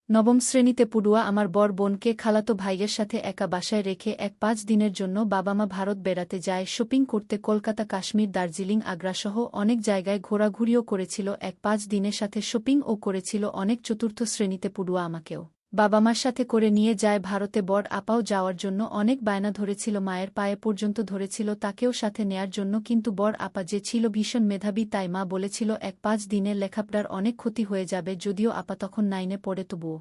নবম শ্রেণীতে পড়ুয়া আমার বড় বোনকে খালাতো ভাইয়ের সাথে একা বাসায় রেখে ১-৫ দিনের জন্য বাবা-মা ভারত বেড়াতে যায় শপিং করতে কলকাতা, কাশ্মীর, দার্জিলিং, আগ্রাসহ অনেক জায়গায় ঘোরাঘুরিও করেছিল। ১-৫ দিনের সাথে শপিংও করেছিল অনেক। চতুর্থ শ্রেণীতে পড়ুয়া আমাকেও বাবা-মার সাথে করে নিয়ে যায় ভারতে। বড় আপাও যাওয়ার জন্য অনেক বায়না ধরেছিল, মায়ের পায়ে পর্যন্ত ধরেছিল তাকেও সাথে নেয়ার জন্য। কিন্তু বড় আপা যে ছিল ভীষণ মেধাবী, তাই মা বলেছিল ১-৫ দিনের লেখাপড়ার অনেক ক্ষতি হয়ে যাবে। যদিও আপা তখন 9-এ পড়ে, তবুও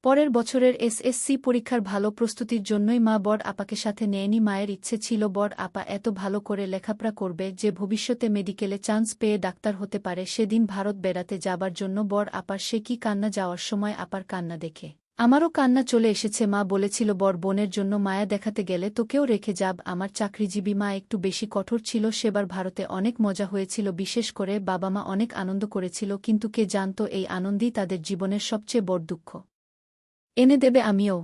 পরের বছরের এসএসসি পরীক্ষার ভালো প্রস্তুতির জন্যই মা বড় আপাকে সাথে নেয়নি। মায়ের ইচ্ছে ছিল বড় আপা এত ভালো করে লেখাপড়া করবে যে ভবিষ্যতে মেডিকেলে চান্স পেয়ে ডাক্তার হতে পারে। সেদিন ভারত বেড়াতে যাবার জন্য বড় আপার সে কি কান্না! যাওয়ার সময় আপার কান্না দেখে আমারও কান্না চলে এসেছে। মা বলেছিল, বড় বোনের জন্য মায়া দেখাতে গেলে তোকেও রেখে যাব। আমার চাকরিজীবী মা একটু বেশি কঠোর ছিল। সেবার ভারতে অনেক মজা হয়েছিল, বিশেষ করে বাবা-মা অনেক আনন্দ করেছিল। কিন্তু কে জানত এই আনন্দই তাদের জীবনের সবচেয়ে বড় দুঃখ এনে দেবে। আমিও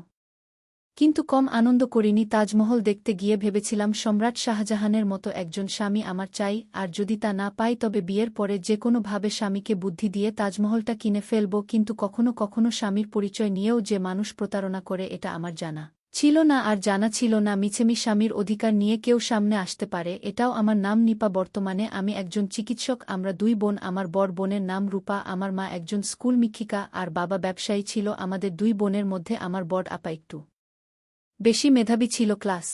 কিন্তু কম আনন্দ করিনি। তাজমহল দেখতে গিয়ে ভেবেছিলাম সম্রাট শাহজাহানের মতো একজন স্বামী আমার চাই, আর যদি তা না পাই তবে বিয়ের পরে যে কোনো ভাবে স্বামীকে বুদ্ধি দিয়ে তাজমহলটা কিনে ফেলব। কিন্তু কখনো কখনো স্বামীর পরিচয় নিয়েও যে মানুষ প্রতারণা করে এটা আমার জানা ছিল না। আর জানা ছিল না মিছেমি স্বামীর অধিকার নিয়ে কেউ সামনে আসতে পারে। এটাও আমার নাম নিপা, বর্তমানে আমি একজন চিকিৎসক। আমরা 2 বোন, আমার বড় বোনের নাম রূপা। আমার মা একজন স্কুল শিক্ষিকা আর বাবা ব্যবসায়ী ছিল। আমাদের 2 বোনের মধ্যে আমার বড় আপা একটু বেশি মেধাবী ছিল। ক্লাস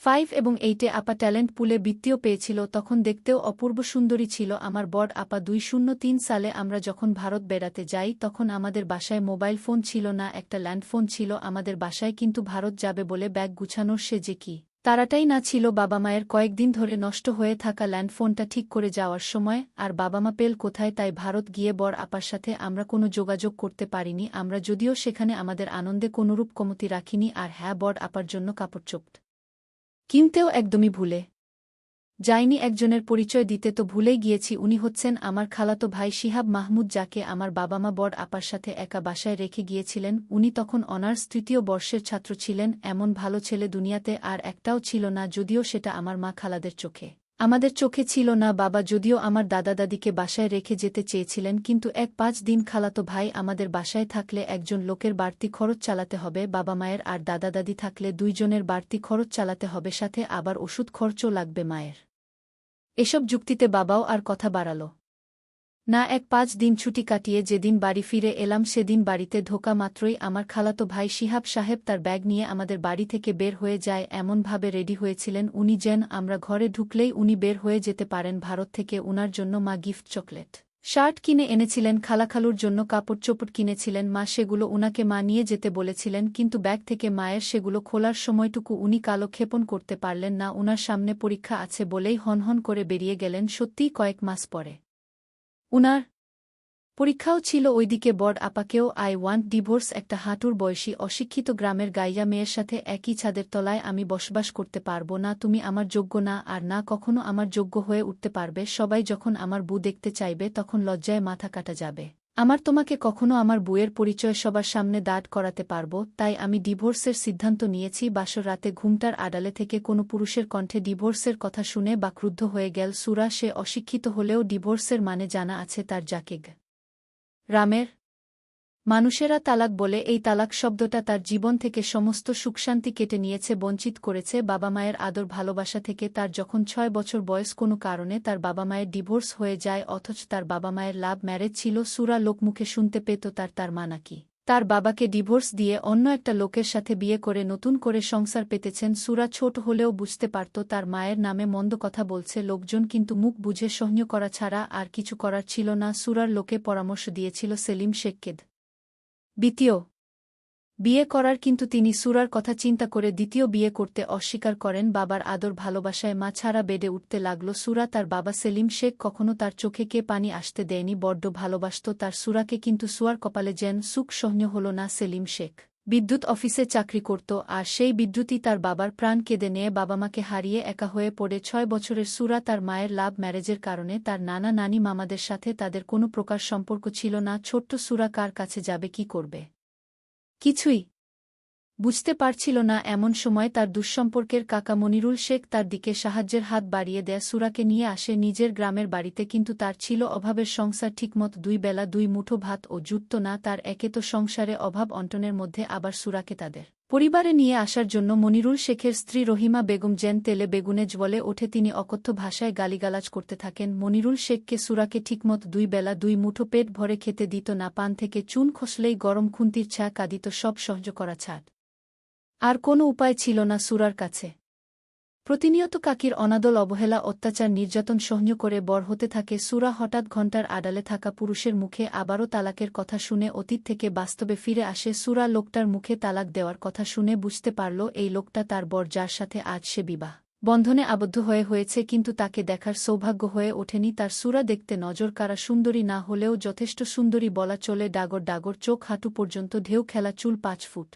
5 এবং 8-এ আপা ট্যালেন্ট পুলে বৃত্তিও পেয়েছিল। তখন দেখতেও অপূর্ব সুন্দরী ছিল আমার বড় আপা। 2003 সালে আমরা যখন ভারত বেড়াতে যাই তখন আমাদের বাসায় মোবাইল ফোন ছিল না, একটা ল্যান্ডফোন ছিল আমাদের বাসায়। কিন্তু ভারত যাবে বলে ব্যাগ গুছানোর সে যে কি তাড়াটাই না ছিল। বাবা-মায়ের কয়েকদিন ধরে নষ্ট হয়ে থাকা ল্যান্ডফোনটা ঠিক করে যাওয়ার সময় আর বাবা-মা পেল কোথায়, তাই ভারত গিয়ে বড় আপার সাথে আমরা কোনো যোগাযোগ করতে পারিনি। আমরা যদিও সেখানে আমাদের আনন্দে কোনোরূপ কমতি রাখিনি। আর হ্যাঁ, বড় আপার জন্য কাপড়চোপড় কিনতেও একদমই ভুলে যাইনি। একজনের পরিচয় দিতে তো ভুলেই গিয়েছি, উনি হচ্ছেন আমার খালাতো ভাই শিহাব মাহমুদ, যাকে আমার বাবা-মা বড় আপার সাথে একা বাসায় রেখে গিয়েছিলেন। উনি তখন অনার্স 3য় বর্ষের ছাত্র ছিলেন। এমন ভালো ছেলে দুনিয়াতে আর একটাও ছিল না, যদিও সেটা আমার মা খালাদের চোখে আমাদের চোখে ছিল না। বাবা যদিও আমার দাদা দাদিকে বাসায় রেখে যেতে চেয়েছিলেন, কিন্তু 1-5 দিন খালাতো ভাই আমাদের বাসায় থাকলে একজন লোকের বাড়তি খরচ চালাতে হবে, বাবা মায়ের আর দাদা দাদি থাকলে 2 জনের বাড়তি খরচ চালাতে হবে, সাথে আবার ওষুধ খরচও লাগবে মায়ের। এসব যুক্তিতে বাবাও আর কথা বাড়াল না। 1-5 দিন ছুটি কাটিয়ে যেদিন বাড়ি ফিরে এলাম সেদিন বাড়িতে ঢোকা মাত্রই আমার খালাতো ভাই শিহাব সাহেব তার ব্যাগ নিয়ে আমাদের বাড়ি থেকে বের হয়ে যায়। এমনভাবে রেডি হয়েছিলেন উনি যেন আমরা ঘরে ঢুকলেই উনি বের হয়ে যেতে পারেন। ভারত থেকে উনার জন্য মা গিফট চকলেট, শার্ট কিনে এনেছিলেন, খালাখালুর জন্য কাপড় চোপড় কিনেছিলেন মা, সেগুলো উনাকে মা নিয়ে যেতে বলেছিলেন। কিন্তু ব্যাগ থেকে মায়ের সেগুলো খোলার সময়টুকু উনি কালক্ষেপণ করতে পারলেন না। উনার সামনে পরীক্ষা আছে বলেই হনহন করে বেরিয়ে গেলেন। সত্যিই কয়েক মাস পরে উনার পরীক্ষাও ছিল। ওইদিকে বড় আপাকেও আই ওয়ান্ট ডিভোর্স, একটা হাঁটুর বয়সী অশিক্ষিত গ্রামের গাইয়া মেয়ের সাথে একই ছাদের তলায় আমি বসবাস করতে পারবো না। তুমি আমার যোগ্য না, আর না কখনো আমার যোগ্য হয়ে উঠতে পারবে। সবাই যখন আমার বউ দেখতে চাইবে তখন লজ্জায় মাথা কাটা যাবে আমার। তোমাকে কখনো আমার বউয়ের পরিচয় সবার সামনে দাঁড় করাতে পারবো। তাই আমি ডিভোর্সের সিদ্ধান্ত নিয়েছি। বাসর রাতে ঘুমটার আড়ালে থেকে কোনো পুরুষের কণ্ঠে ডিভোর্সের কথা শুনে বা ক্রুদ্ধ হয়ে গেল সুরা। সে অশিক্ষিত হলেও ডিভোর্সের মানে জানা আছে তার, যাকে রামের মানুষেরা তালাক বলে। এই তালাক শব্দটা তার জীবন থেকে সমস্ত সুখশান্তি কেটে নিয়েছে, বঞ্চিত করেছে বাবা মায়ের আদর ভালোবাসা থেকে। তার যখন 6 বছর বয়স কোনো কারণে তার বাবা মায়ের ডিভোর্স হয়ে যায়, অথচ তার বাবা মায়ের লাভ ম্যারেজ ছিল। সুরা লোকমুখে শুনতে পেত তার মা নাকি তার বাবাকে ডিভোর্স দিয়ে অন্য একটা লোকের সাথে বিয়ে করে নতুন করে সংসার পেতেছেন। সুরা ছোট হলেও বুঝতে পারত তার মায়ের নামে মন্দ কথা বলছে লোকজন, কিন্তু মুখ বুঝে সহ্য করা ছাড়া আর কিছু করার ছিল না। সুরার লোকে পরামর্শ দিয়েছিল সেলিম শেখকে দ্বিতীয় বিয়ে করার, কিন্তু তিনি সুরার কথা চিন্তা করে দ্বিতীয় বিয়ে করতে অস্বীকার করেন। বাবার আদর ভালোবাসায় মা ছাড়া বেডে উঠতে লাগল সুরা। তার বাবা সেলিম শেখ কখনো তার চোখে কে পানি আসতে দেয়নি, বড্ড ভালোবাসত তার সুরাকে। কিন্তু সুয়ার কপালে যেন সুখ সহ্য হল না। সেলিম শেখ বিদ্যুৎ অফিসে চাকরি করত, আর সেই বিদ্যুৎই তার বাবার প্রাণ কেড়ে নিয়ে বাবা-মাকে হারিয়ে একা হয়ে পড়ে 6 বছরের সুরা। তার মায়ের লাভ ম্যারেজের কারণে তার নানা নানি মামাদের সাথে তাদের কোনো প্রকার সম্পর্ক ছিল না। ছোট্ট সুরা কার কাছে যাবে, কি করবে? কিছুই বুঝতে পারছিল না এমন সময় তার দুঃসম্পর্কের কাকা মনিরুল শেখ তার দিকে সাহায্যের হাত বাড়িয়ে দেয় সুরাকে নিয়ে আসে নিজের গ্রামের বাড়িতে কিন্তু তার ছিল অভাবের সংসার ঠিকমত 2 বেলা 2 মুঠো ভাত ও জুটত না তার একে তো সংসারে অভাব অন্টনের মধ্যে আবার সুরাকে তাদের পরিবারে নিয়ে আসার জন্য মনিরুল শেখের স্ত্রী রহিমা বেগম যেন তেলে বেগুনে জ্বলে ওঠে তিনি অকথ্য ভাষায় গালিগালাজ করতে থাকেন মনিরুল শেখকে সুরাকে ঠিকমত 2 বেলা 2 মুঠো পেট ভরে খেতে দিত না পান থেকে চুন খসলেই গরম খুন্তির ছা কাঁদিত সব সহ্য করা ছাড় আর কোনো উপায় ছিল না সুরার কাছে প্রতিনিয়ত কাকির অনাদল অবহেলা অত্যাচার নির্যাতন সহ্য করে বড় হতে থাকে সুরা হঠাৎ ঘণ্টার আড়ালে থাকা পুরুষের মুখে আবারও তালাকের কথা শুনে অতীত থেকে বাস্তবে ফিরে আসে সুরা লোকটার মুখে তালাক দেওয়ার কথা শুনে বুঝতে পারল এই লোকটা তার বর যার সাথে আজ সে বিবাহ বন্ধনে আবদ্ধ হয়েছে কিন্তু তাকে দেখার সৌভাগ্য হয়ে ওঠেনি তার সুরা দেখতে নজর কাড়া সুন্দরী না হলেও যথেষ্ট সুন্দরী বলা চলে ডাগর ডাগর চোখ হাঁটু পর্যন্ত ঢেউ খেলা চুল 5 ফুট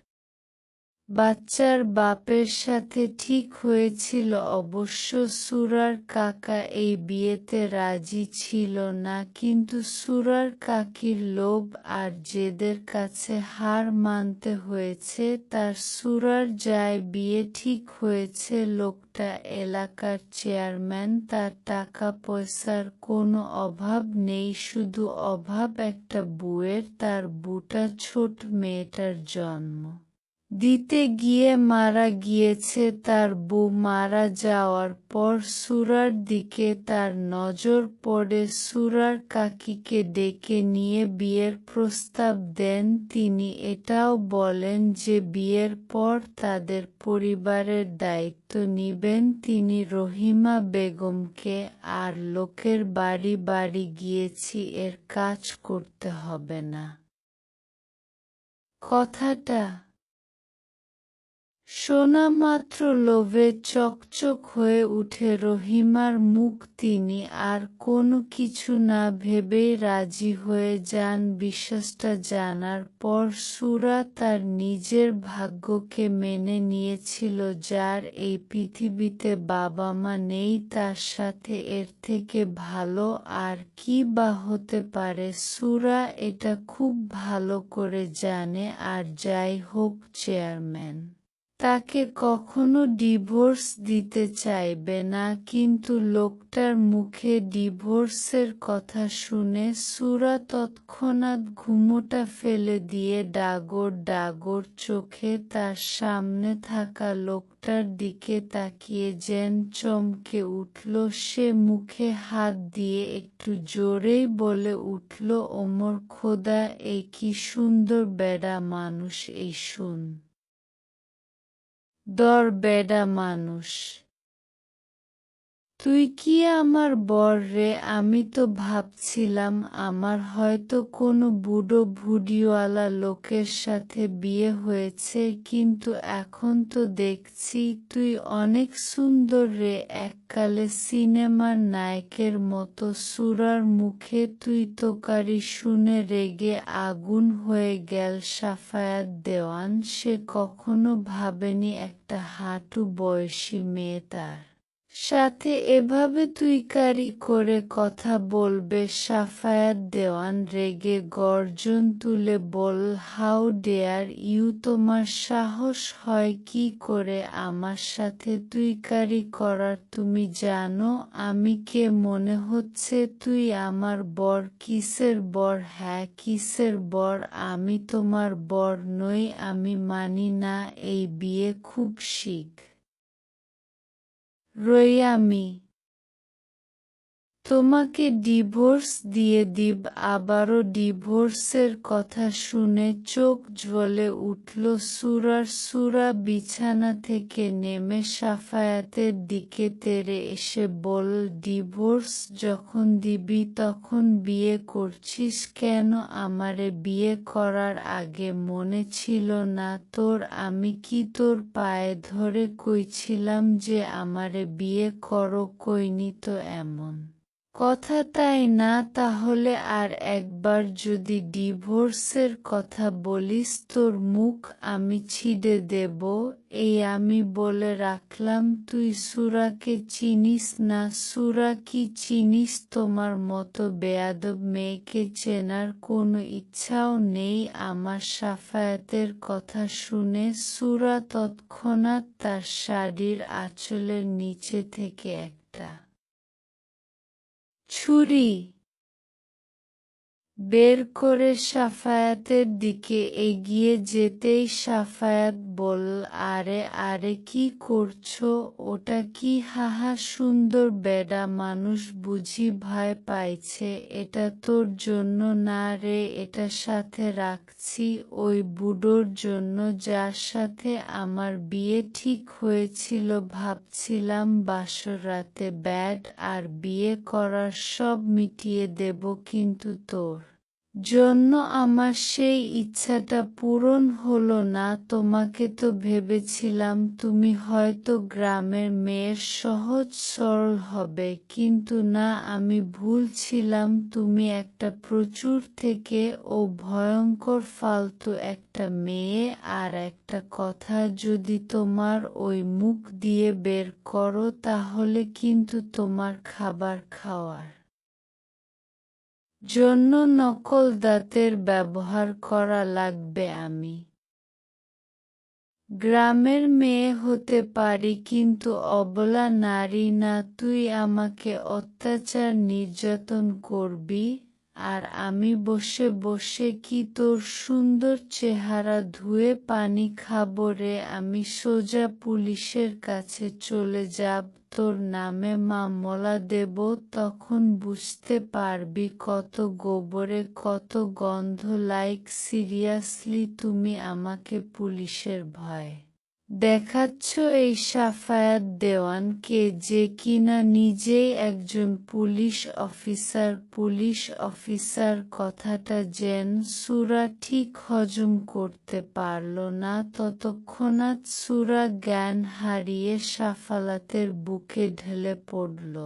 বাচ্চার বাপের সাথে ঠিক হয়েছিল অবশ্য সুরার কাকা এই বিয়েতে রাজি ছিল না কিন্তু সুরার কাকির লোভ আর জেদের কাছে হার মানতে হয়েছে তার সুরার যায় বিয়ে ঠিক হয়েছে লোকটা এলাকার চেয়ারম্যান তার টাকা পয়সার কোনো অভাব নেই শুধু অভাব একটা বুয়ের তার বুটা ছোট মেয়েটার জন্ম দিতে গিয়ে মারা গিয়েছে তার বউ মারা যাওয়ার পর সুরার দিকে তার নজর পড়ে সুরার কাকিকে ডেকে নিয়ে বিয়ের প্রস্তাব দেন তিনি এটাও বলেন যে বিয়ের পর তাদের পরিবারের দায়িত্ব নিবেন তিনি রহিমা বেগমকে আর লোকের বাড়ি বাড়ি গিয়েছি এর কাজ করতে হবে না কথাটা শোনা মাত্র লোভে চকচক হয়ে উঠে রহিমার মুখ তিনি আর কোনো কিছু না ভেবেই রাজি হয়ে যান বিশ্বাসটা জানার পর সুরা তার নিজের ভাগ্যকে মেনে নিয়েছিল যার এই পৃথিবীতে বাবা মা নেই তার সাথে এর থেকে ভালো আর কি বা হতে পারে সুরা এটা খুব ভালো করে জানে আর যাই হোক চেয়ারম্যান তাকে কখনো ডিভোর্স দিতে চাইবে না কিন্তু লোকটার মুখে ডিভোর্সের কথা শুনে সুরা তৎক্ষণাৎ ঘুমোটা ফেলে দিয়ে ডাগর ডাগর চোখে তার সামনে থাকা লোকটার দিকে তাকিয়ে যেন চমকে উঠল সে মুখে হাত দিয়ে একটু জোরেই বলে উঠল ওমর খোদা এই কি সুন্দর বেডা মানুষ এই শুন দর বেডা মানুষ তুই কি আমার বর রে আমি তো ভাবছিলাম আমার হয়তো কোনো বুড়ো ভুড়িওয়ালা লোকের সাথে বিয়ে হয়েছে কিন্তু এখন তো দেখছি তুই অনেক সুন্দর রে এককালে সিনেমার নায়কের মতো সুরার মুখে তুই তোকারি শুনে রেগে আগুন হয়ে গেল সাফায়াত দেওয়ান সে কখনো ভাবেনি একটা হাঁটু বয়সী মেয়ে তার সাথে এভাবে তুইকারি করে কথা বলবে সাফায়াত দেওয়ান রেগে গর্জন তুলে বল হাউ ডেয়ার ইউ তোমার সাহস হয় কি করে আমার সাথে তুইকারি করার তুমি জানো আমি কে মনে হচ্ছে তুই আমার বর কিসের বর হ্যাঁ কিসের বর আমি তোমার বর নই আমি মানি না এই বিয়ে খুব শিখ রই তোমাকে ডিভোর্স দিয়ে দিব আবারও ডিভোর্সের কথা শুনে চোখ জ্বলে উঠল সুরা বিছানা থেকে নেমে সাফায়াতের দিকে তেড়ে এসে বল ডিভোর্স যখন দিবি তখন বিয়ে করছিস কেন আমারে বিয়ে করার আগে মনে ছিল না তোর আমি কি তোর পায়ে ধরে কইছিলাম যে আমারে বিয়ে করো কইনি তো এমন কথা তাই না? তাহলে আর একবার যদি ডিভোর্সের কথা বলিস তোর মুখ আমি ছিঁড়ে দেব। এই আমি বলে রাখলাম, তুই সুরাকে চিনিস না। সুরা কি চিনিস? তোমার মতো বেয়াদব মেয়েকে চেনার কোনো ইচ্ছাও নেই আমার। সাফায়াতের কথা শুনে সুরা তৎক্ষণাৎ তার শাড়ির আঁচলের নিচে থেকে একটা ছুরি বের করে সাফায়াতের দিকে এগিয়ে যেতেই সাফায়াত বলল, আরে আরে কি করছো? ওটা কি? হাহা, সুন্দর বেডা মানুষ বুঝি ভয় পাইছে। এটা তোর জন্য না রে, এটা সাথে রাখছি ওই বুড়োর জন্য যার সাথে আমার বিয়ে ঠিক হয়েছিল। ভাবছিলাম বাসর রাতে ব্যাড আর বিয়ে করার সব মিটিয়ে দেব, কিন্তু তোর জন্য আমার সেই ইচ্ছাটা পূরণ হলো না। তোমাকে তো ভেবেছিলাম তুমি হয়তো গ্রামের মেয়ের সহজ সরল হবে, কিন্তু না, আমি ভুল ছিলাম। তুমি একটা প্রচুর থেকে ও ভয়ঙ্কর ফালতু একটা মেয়ে। আর একটা কথা যদি তোমার ওই মুখ দিয়ে বের করো তাহলে কিন্তু তোমার খাবার খাওয়ার জন্য নকল দাঁতের ব্যবহার করা লাগবে। আমি গ্রামের মেয়ে হতে পারি কিন্তু অবলা নারী না। তুই আমাকে অত্যাচার নির্যাতন করবি আর আমি বসে বসে কি তোর সুন্দর চেহারা ধুয়ে পানি খাবো রে? আমি সোজা পুলিশের কাছে চলে যাব, তোর নামে মামলা দেব। তখন বুঝতে পারবি কত গোবরে কত গন্ধ। লাইক সিরিয়াসলি তুমি আমাকে পুলিশের ভয় দেখাচ্ছ? এই সাফায়াত দেওয়ানকে, যে কিনা নিজেই একজন পুলিশ অফিসার। পুলিশ অফিসার কথাটা যেন সুরা ঠিক হজম করতে পারল না। তৎক্ষণাৎ সুরা জ্ঞান হারিয়ে সাফায়াতের বুকে ঢলে পড়ল।